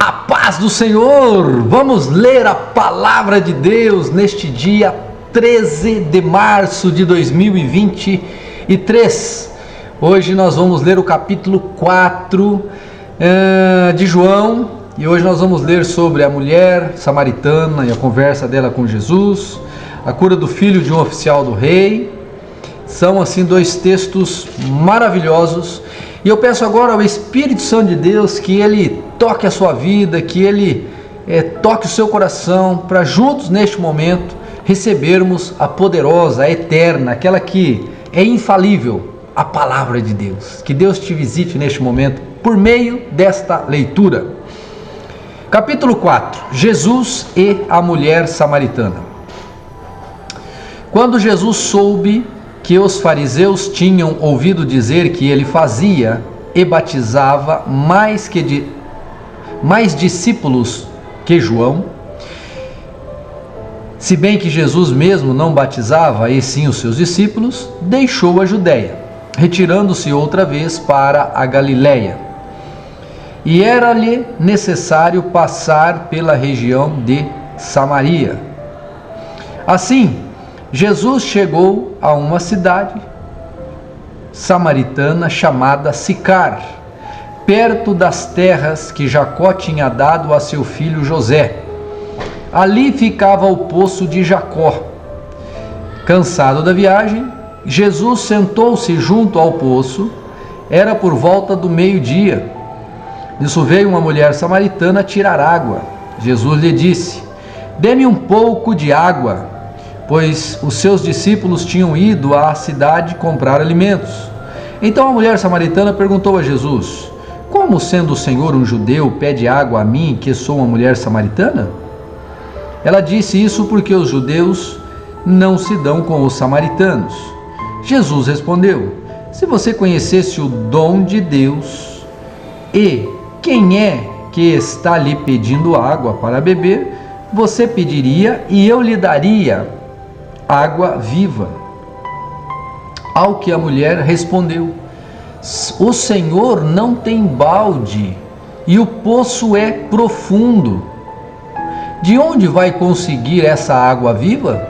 A paz do Senhor! Vamos ler a palavra de Deus neste dia 13 de março de 2023. Hoje nós vamos ler o capítulo 4 de João, e hoje nós vamos ler sobre a mulher samaritana e a conversa dela com Jesus, a cura do filho de um oficial do rei. São assim dois textos maravilhosos, e eu peço agora ao Espírito Santo de Deus que Ele toque a sua vida, que Ele toque o seu coração, para juntos neste momento recebermos a poderosa, a eterna, aquela que é infalível, a palavra de Deus. Que Deus te visite neste momento por meio desta leitura. Capítulo 4, Jesus e a mulher samaritana. Quando Jesus soube que os fariseus tinham ouvido dizer que ele fazia e batizava mais discípulos que João, se bem que Jesus mesmo não batizava, e sim os seus discípulos, deixou a Judeia, retirando-se outra vez para a Galiléia. E era-lhe necessário passar pela região de Samaria. Assim, Jesus chegou a uma cidade samaritana chamada Sicar, perto das terras que Jacó tinha dado a seu filho José. Ali ficava o poço de Jacó. Cansado da viagem, Jesus sentou-se junto ao poço. Era por volta do meio-dia. Nisso veio uma mulher samaritana tirar água. Jesus lhe disse: "Dê-me um pouco de água", pois os seus discípulos tinham ido à cidade comprar alimentos. Então a mulher samaritana perguntou a Jesus: "Como, sendo o Senhor um judeu, pede água a mim, que sou uma mulher samaritana?" Ela disse isso porque os judeus não se dão com os samaritanos. Jesus respondeu: "Se você conhecesse o dom de Deus e quem é que está lhe pedindo água para beber, você pediria e eu lhe daria água viva." Ao que a mulher respondeu: "O Senhor não tem balde e o poço é profundo. De onde vai conseguir essa água viva?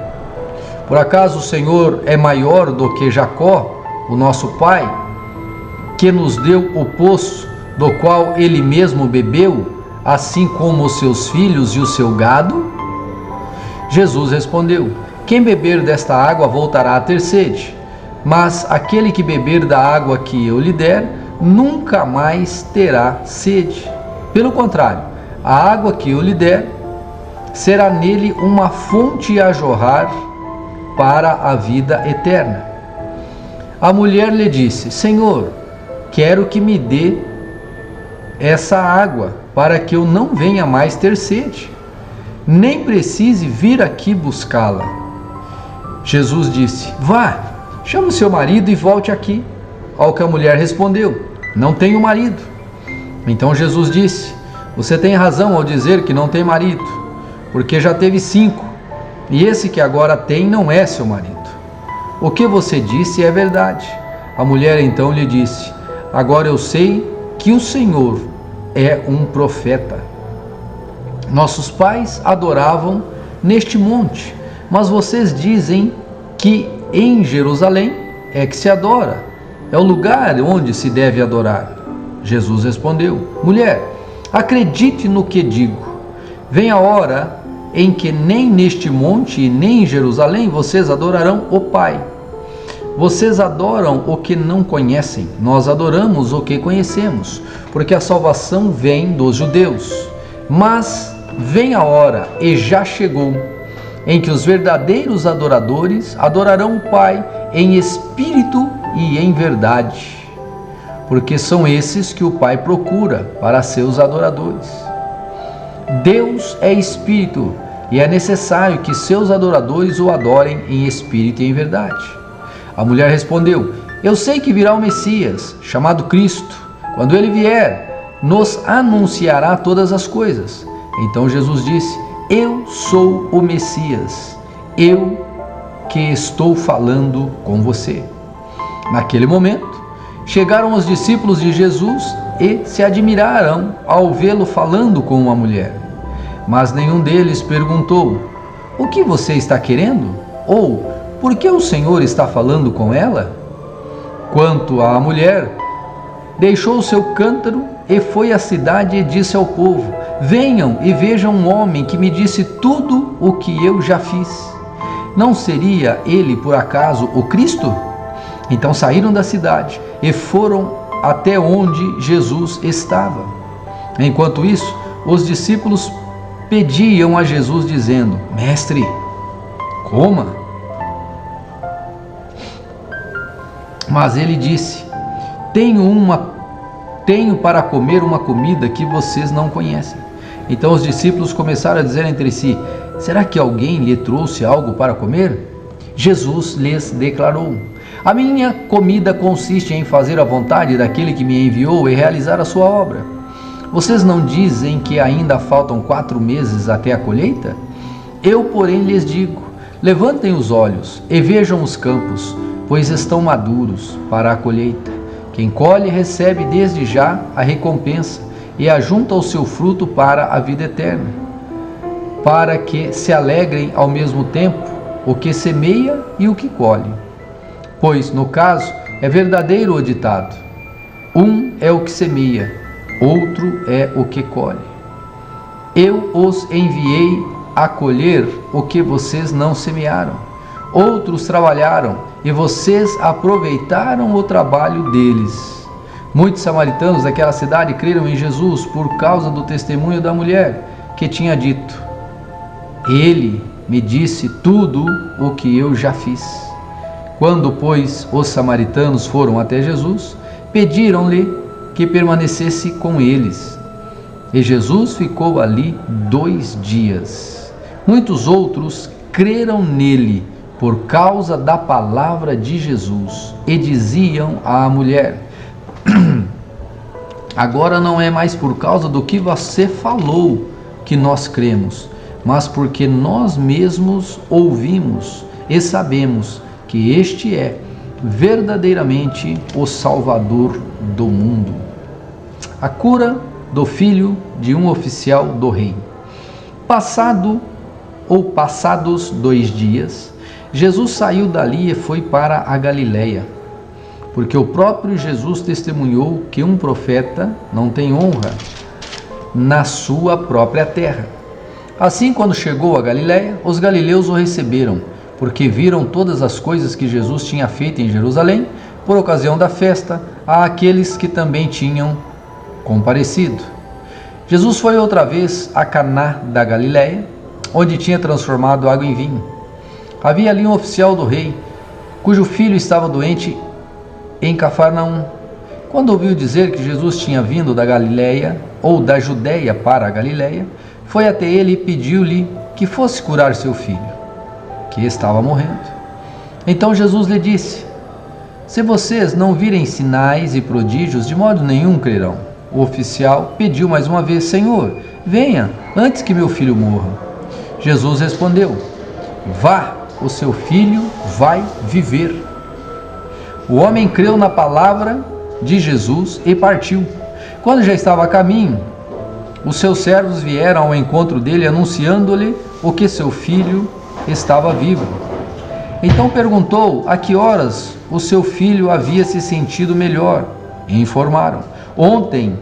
Por acaso o Senhor é maior do que Jacó, o nosso pai, que nos deu o poço do qual ele mesmo bebeu, assim como os seus filhos e o seu gado?" Jesus respondeu: "Quem beber desta água voltará a ter sede, mas aquele que beber da água que eu lhe der, nunca mais terá sede. Pelo contrário, a água que eu lhe der será nele uma fonte a jorrar para a vida eterna." A mulher lhe disse: "Senhor, quero que me dê essa água, para que eu não venha mais ter sede, nem precise vir aqui buscá-la." Jesus disse: "Vá, chame o seu marido e volte aqui." Ao que a mulher respondeu: "Não tenho marido." Então Jesus disse: "Você tem razão ao dizer que não tem marido, porque já teve 5, e esse que agora tem não é seu marido. O que você disse é verdade." A mulher então lhe disse: "Agora eu sei que o Senhor é um profeta. Nossos pais adoravam neste monte, mas vocês dizem que em Jerusalém é que se adora. É o lugar onde se deve adorar." Jesus respondeu: "Mulher, acredite no que digo. Vem a hora em que nem neste monte e nem em Jerusalém vocês adorarão o Pai. Vocês adoram o que não conhecem, nós adoramos o que conhecemos, porque a salvação vem dos judeus. Mas vem a hora, e já chegou, em que os verdadeiros adoradores adorarão o Pai em espírito e em verdade, porque são esses que o Pai procura para seus adoradores. Deus é espírito, e é necessário que seus adoradores o adorem em espírito e em verdade." A mulher respondeu: "Eu sei que virá o Messias, chamado Cristo. Quando ele vier, nos anunciará todas as coisas." Então Jesus disse: "Eu sou o Messias, eu que estou falando com você." Naquele momento, chegaram os discípulos de Jesus e se admiraram ao vê-lo falando com uma mulher. Mas nenhum deles perguntou: o que você está querendo? Ou por que o Senhor está falando com ela? Quanto à mulher, deixou o seu cântaro e foi à cidade e disse ao povo: venham e vejam um homem que me disse tudo o que eu já fiz. Não seria ele, por acaso, o Cristo? Então saíram da cidade e foram até onde Jesus estava. Enquanto isso, os discípulos pediam a Jesus, dizendo: mestre, coma. Mas ele disse: tenho para comer uma comida que vocês não conhecem. Então os discípulos começaram a dizer entre si: será que alguém lhe trouxe algo para comer? Jesus lhes declarou: a minha comida consiste em fazer a vontade daquele que me enviou e realizar a sua obra. Vocês não dizem que ainda faltam 4 meses até a colheita? Eu, porém, lhes digo: levantem os olhos e vejam os campos, pois estão maduros para a colheita. Quem colhe recebe desde já a recompensa e ajunta o seu fruto para a vida eterna, para que se alegrem ao mesmo tempo o que semeia e o que colhe. Pois, no caso, é verdadeiro o ditado: um é o que semeia, outro é o que colhe. Eu os enviei a colher o que vocês não semearam. Outros trabalharam e vocês aproveitaram o trabalho deles. Muitos samaritanos daquela cidade creram em Jesus por causa do testemunho da mulher, que tinha dito: ele me disse tudo o que eu já fiz. Quando, pois, os samaritanos foram até Jesus, pediram-lhe que permanecesse com eles. E Jesus ficou ali 2 dias. Muitos outros creram nele por causa da palavra de Jesus e diziam à mulher: agora não é mais por causa do que você falou que nós cremos, mas porque nós mesmos ouvimos e sabemos que este é verdadeiramente o Salvador do mundo. A cura do filho de um oficial do rei. Passados 2 dias, Jesus saiu dali e foi para a Galileia, porque o próprio Jesus testemunhou que um profeta não tem honra na sua própria terra. Assim, quando chegou a Galileia, os galileus o receberam, porque viram todas as coisas que Jesus tinha feito em Jerusalém, por ocasião da festa, àqueles que também tinham comparecido. Jesus foi outra vez a Caná da Galileia, onde tinha transformado água em vinho. Havia ali um oficial do rei, cujo filho estava doente em Cafarnaum. Quando ouviu dizer que Jesus tinha vindo da Galileia, ou da Judeia para a Galileia, foi até ele e pediu-lhe que fosse curar seu filho, que estava morrendo. Então Jesus lhe disse: se vocês não virem sinais e prodígios, de modo nenhum crerão. O oficial pediu mais uma vez: Senhor, venha antes que meu filho morra. Jesus respondeu: vá, o seu filho vai viver. O homem creu na palavra de Jesus e partiu. Quando já estava a caminho, os seus servos vieram ao encontro dele, anunciando-lhe o que seu filho estava vivo. Então perguntou a que horas o seu filho havia se sentido melhor, e informaram: ontem,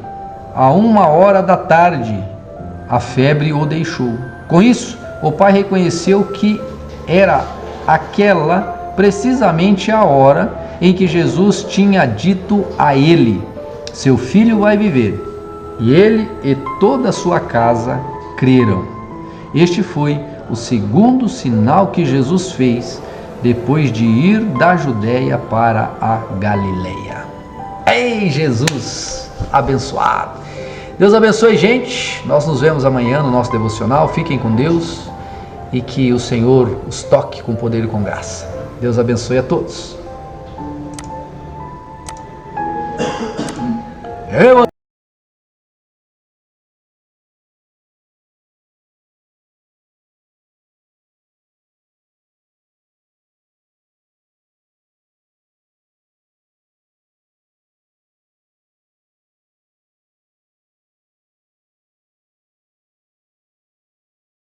à 1h da tarde, a febre o deixou. Com isso, o pai reconheceu que era aquela precisamente a hora em que Jesus tinha dito a ele: seu filho vai viver. E ele e toda a sua casa creram. Este foi o segundo sinal que Jesus fez depois de ir da Judéia para a Galileia. Ei, Jesus abençoado! Deus abençoe, gente. Nós nos vemos amanhã no nosso devocional. Fiquem com Deus e que o Senhor os toque com poder e com graça. Deus abençoe a todos.